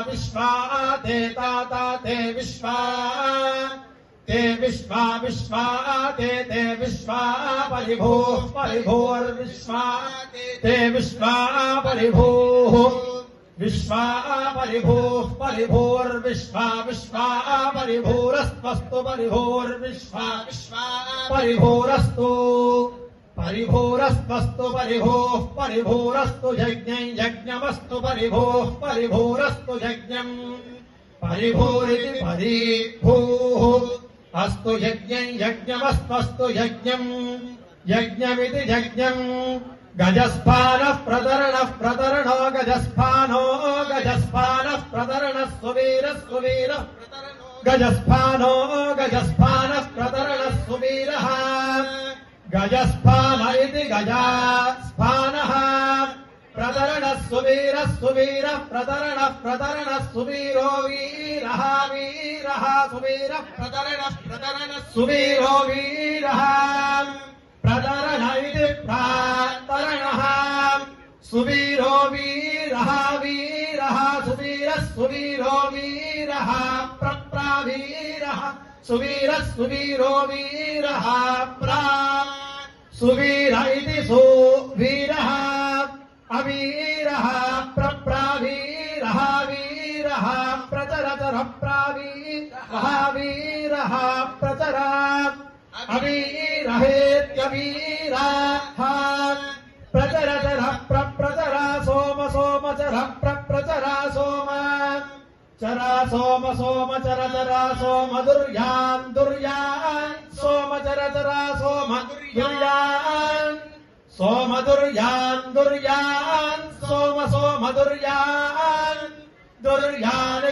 विश्वा ते ताता ते विश्वा ते विश्वा विश्वा ते विश्वा परिभूः परिभूर्विश्वा ते विश्वा परिभूः विश्वा परिभूः परिभूर्विश्वा विश्वा परिभूरस्त्वस्तु परिभूर्विश्वा विश्वा परिभूरस्तु परिभूरस्त्वस्तु परिभूः परिभूरस्तु यज्ञं यज्ञमस्तु परिभूः परिभूरस्तु यज्ञम् परिभूरिति परिभूः अस्तु यज्ञं यज्ञमस्त्वस्तु यज्ञम् यज्ञमिति यज्ञम् गजस्पानः प्रतरणः प्रतरणो गजस्पानो गजस्पानः प्रतरणः सुवीरः सुवीरः गजस्पानो गजस्पानः प्रतरणः सुवीरः गजस्पान इति गजास्पानः प्रतरणः सुवीरः सुवीरः प्रतरणः प्रतरणः सुवीरो वीरः वीरः सुवीरः प्रतरणः प्रतरणः सुवीरो वीरः प्रतरण इति प्रातरणः सुवीरो वीरः वीरः सुवीरः सुवीरो वीरः प्रप्रावीरः सुवीरः सुवीरो वीरः प्रा सुवीर इति सुवीरः अवीरः प्रप्रावीरः वीरः प्रचरचर प्रावीरः वीरः प्रचर अवीरहेत्यवीराः प्रचरचर प्रचर सोम सोमचर प्रचरा सोम चरा सोम सोम चर चरा सोम दुर्यान् दुर्यान् सोम चर चरा सोम दुर्यान् सोम दुर्यान् दुर्यान् सोम सोम दुर्यान् दुर्यान्